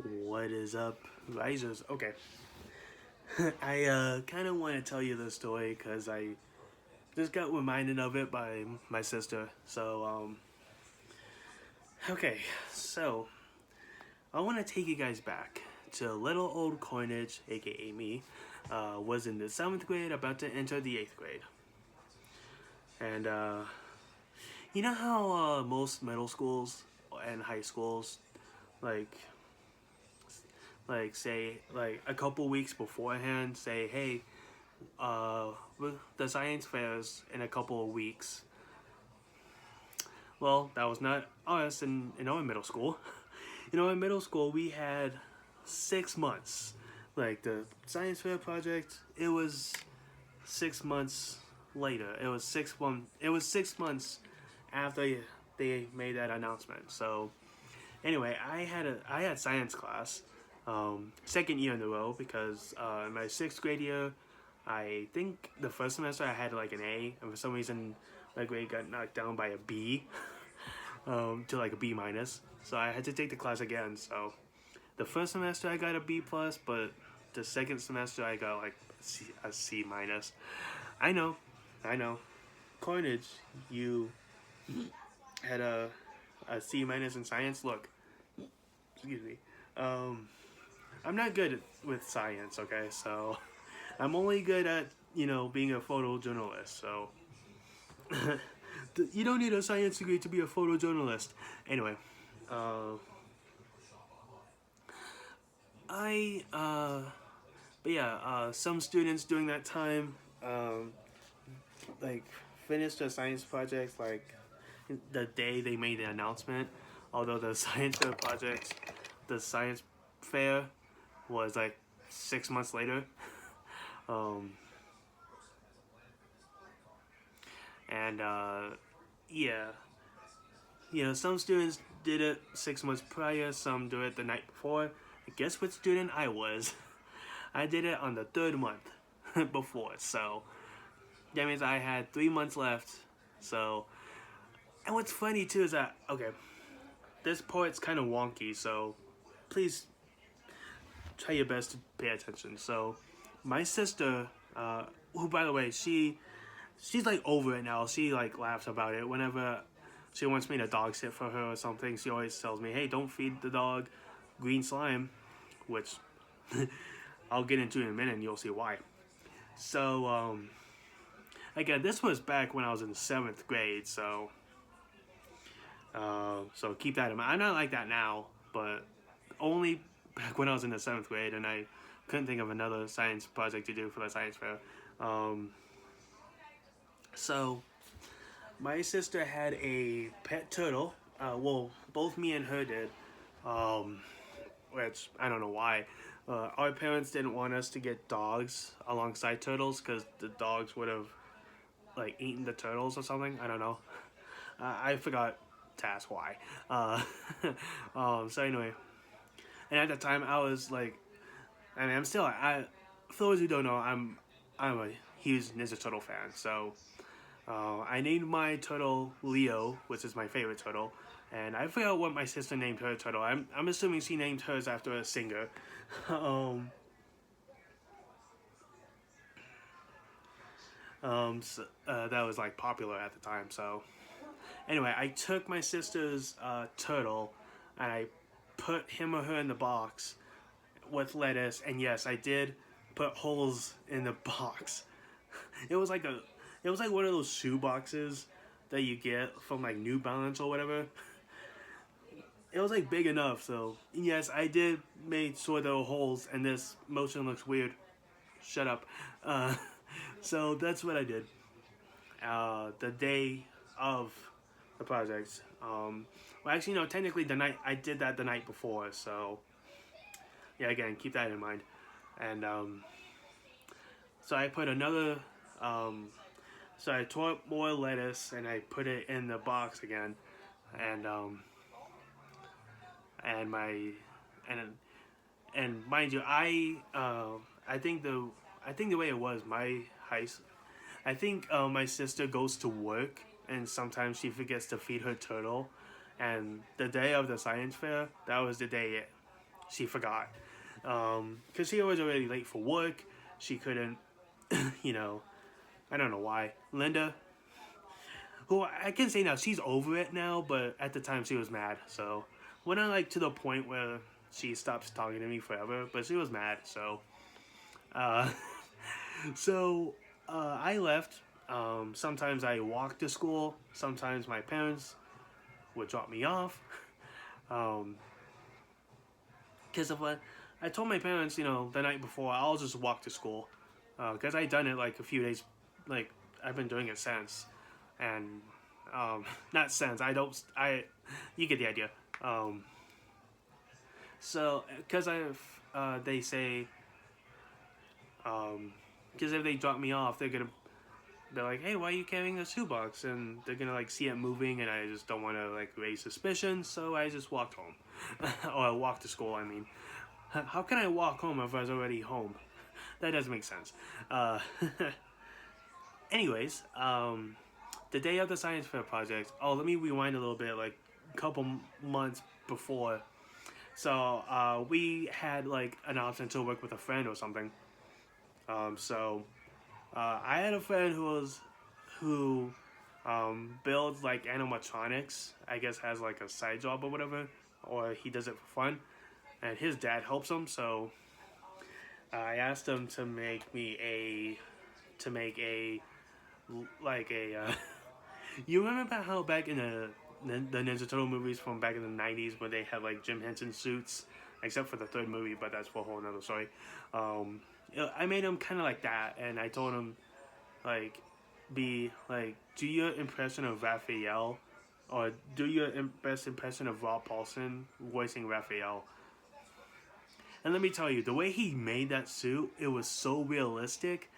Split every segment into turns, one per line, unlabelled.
What is up, risers? Okay, I kind of want to tell you this story because I just got reminded of it by my sister. Okay, so I want to take you guys back to little old Carnage, aka me. Was in the 7th grade, about to enter the 8th grade, and you know how most middle schools and high schools like say like a couple weeks beforehand say, hey, uh, the science fairs in a couple of weeks. Well, that was not us in our middle school. In middle school, we had 6 months. Like the science fair project, it was 6 months later. It was 6 months after they made that announcement. So anyway, I had science class, second year in a row because in my 6th grade year, I think the first semester I had like an A, and for some reason my grade got knocked down by a B, to like a B minus. So I had to take the class again. So the first semester I got a B plus, but the second semester I got like a C minus. I know, I know. Carnage, you had a C minus in science. Look, excuse me. Um, I'm not good with science. Okay, so I'm only good at being a photojournalist. So you don't need a science degree to be a photojournalist. Anyway, uh, I but yeah, some students during that time like finished their science projects like the day they made the announcement. Although the the science fair was like 6 months later. Um, and yeah, some students did it 6 months prior, some do it the night before. Guess what student I was? I did it on the third month before, so that means I had 3 months left. So, and what's funny too is that, okay, this part's kind of wonky, so please try your best to pay attention. So, my sister, who by the way, she's like over it now. She like laughs about it whenever she wants me to dog sit for her or something. She always tells me, "Hey, don't feed the dog green slime," which I'll get into in a minute, and you'll see why. So, again, this was back when I was in the 7th grade, so keep that in mind. I'm not like that now, but only back when I was in the 7th grade, and I couldn't think of another science project to do for the science fair. Um, so my sister had a pet turtle. Well, both me and her did, um, which I don't know why. Our parents didn't want us to get dogs alongside turtles because the dogs would have like eaten the turtles or something. I don't know. I forgot to ask why. So anyway, and at the time I was like, I mean, I'm still for those who don't know, I'm a huge Ninja Turtle fan. So I named my turtle Leo, which is my favorite turtle, and I forgot what my sister named her turtle. I'm assuming she named hers after a singer. um, that was like popular at the time. So anyway, I took my sister's turtle and I put him or her in the box with lettuce, and yes, I did put holes in the box. It was like one of those shoe boxes that you get from like New Balance or whatever. It was like big enough, so yes, I did make sure there were holes, and this motion looks weird. Shut up. Uh, so that's what I did. The day of the project. Well, actually, no. Technically, the night I did that the night before. So yeah, again, keep that in mind. And so I put another. Um, so I tore up more lettuce and I put it in the box again, and and my and and mind you, I think the way it was my high. I think my sister goes to work and sometimes she forgets to feed her turtle. And the day of the science fair, that was the day she forgot. Because she was already late for work. She couldn't, you know, I don't know why. Linda, who I can say now, she's over it now, but at the time she was mad. So, we're not like to the point where she stops talking to me forever, but she was mad. So, uh, I left. Sometimes I walked to school. Sometimes my parents would drop me off. Um, because of what I told my parents, the night before, I'll just walk to school. Because I done it like a few days, like I've been doing it since, and not since you get the idea. So because they say, because if they drop me off, they're like, hey, why are you carrying a shoebox? And they're gonna like see it moving, and I just don't want to like raise suspicion, so I just walked home, or I walked to school. I mean, how can I walk home if I was already home? That doesn't make sense. Anyways, the day of the science fair project. Oh, let me rewind a little bit, like a couple months before. So we had like an option to work with a friend or something. I had a friend who builds like animatronics. I guess has like a side job or whatever, or he does it for fun. And his dad helps him, so I asked him to make a like a. You remember how back in the Ninja Turtle movies from back in the '90s when they had like Jim Henson suits, except for the third movie, but that's for a whole nother story. I made him kind of like that, and I told him like do your impression of Raphael, or do your best impression of Rob Paulson voicing Raphael. And let me tell you, the way he made that suit, it was so realistic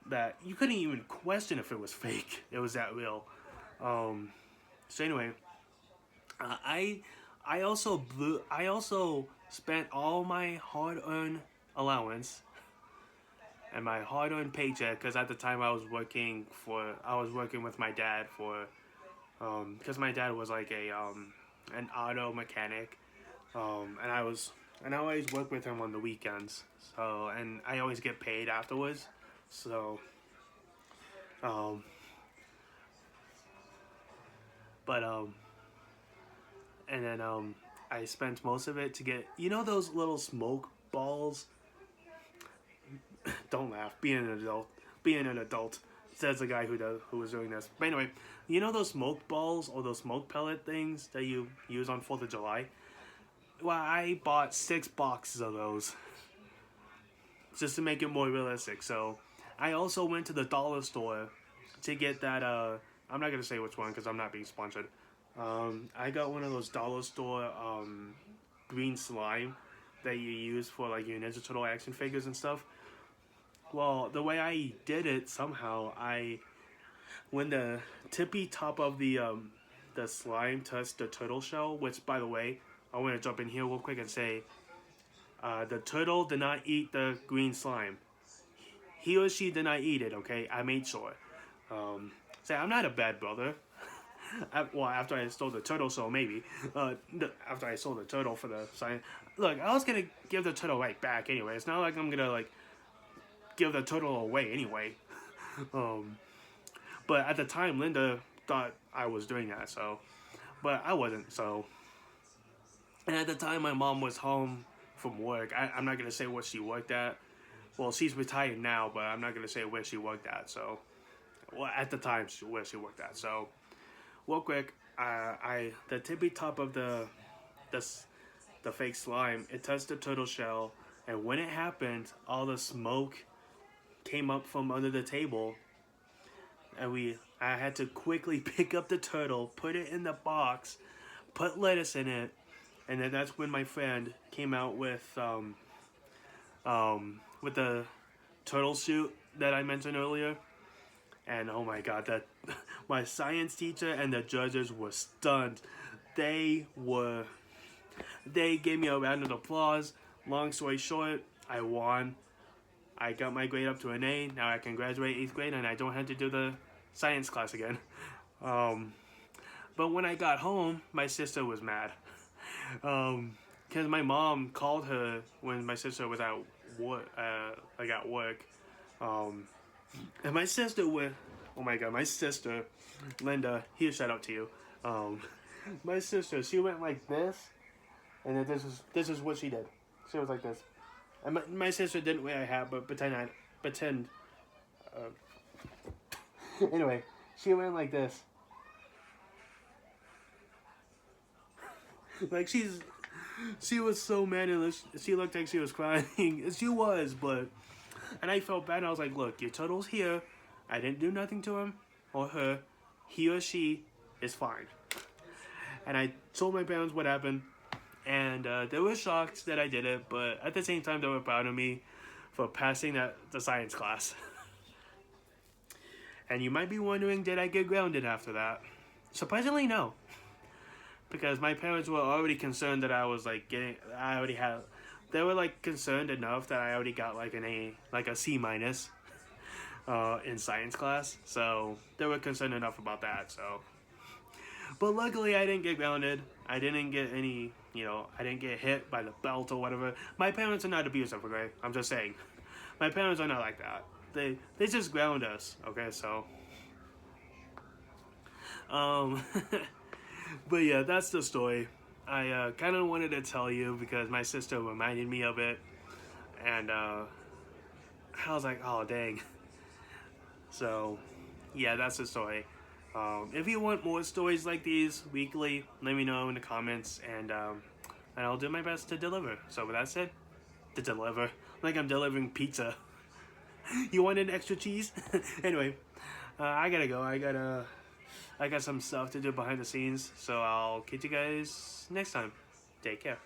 that you couldn't even question if it was fake. It was that real. So anyway, I also spent all my hard-earned allowance and my hard-earned paycheck, because at the time I was working with my dad for because my dad was like an auto mechanic, and I always work with him on the weekends. So, and I always get paid afterwards. So, but and then I spent most of it to get those little smoke balls. Don't laugh. Being an adult. Being an adult. Says the guy who was doing this. But anyway, those smoke balls or those smoke pellet things that you use on 4th of July? Well, I bought 6 boxes of those just to make it more realistic. So I also went to the dollar store to get that. I'm not gonna say which one because I'm not being sponsored. I got one of those dollar store green slime that you use for like your Ninja Turtle action figures and stuff. Well, the way I did it, somehow when the tippy top of the slime touched the turtle shell, which by the way, I want to jump in here real quick and say, the turtle did not eat the green slime. He or she did not eat it. Okay, I made sure. Say I'm not a bad brother. Well, after I stole the turtle, so maybe. After I sold the turtle for the sign. Look, I was gonna give the turtle right back anyway. It's not like I'm gonna like give the turtle away anyway. But at the time, Linda thought I was doing that, so. But I wasn't, so. And at the time, my mom was home from work. I'm not gonna say what she worked at. Well, she's retired now, but I'm not gonna say where she worked at. So, well, at the time, where she worked at. So, real quick, the tippy top of the fake slime, it touched the turtle shell, and when it happened, all the smoke came up from under the table, and I had to quickly pick up the turtle, put it in the box, put lettuce in it, and then that's when my friend came out with the turtle suit that I mentioned earlier. And oh my god, that my science teacher and the judges were stunned. They gave me a round of applause. Long story short, I won. I got my grade up to an A. Now I can graduate 8th grade and I don't have to do the science class again. But when I got home, my sister was mad. because my mom called her when my sister was at work, like at work, and my sister went. Oh my god, my sister, Linda. Here, shout out to you. My sister, she went like this, and then this is what she did. She was like this, and my sister didn't wear a hat, but pretend. Anyway, she went like this. Like she was so mad and she looked like she was crying. She was, but and I felt bad. And I was like, look, your turtle's here. I didn't do nothing to him or her. He or she is fine. And I told my parents what happened, and they were shocked that I did it, but at the same time they were proud of me for passing the science class. And you might be wondering, did I get grounded after that? Surprisingly, no. Because my parents were already concerned that I was like they were like concerned enough that I already got like a C minus in science class. So they were concerned enough about that. So, but luckily I didn't get grounded. I didn't get any, I didn't get hit by the belt or whatever. My parents are not abusive, okay? I'm just saying. My parents are not like that. They just ground us, okay? So, but yeah, that's the story. I kind of wanted to tell you because my sister reminded me of it, and I was like, oh dang. So, yeah, that's the story. If you want more stories like these weekly, let me know in the comments, and I'll do my best to deliver. So with that said, to deliver, like I'm delivering pizza. You want an extra cheese? Anyway, I gotta go. I got some stuff to do behind the scenes, so I'll catch you guys next time. Take care.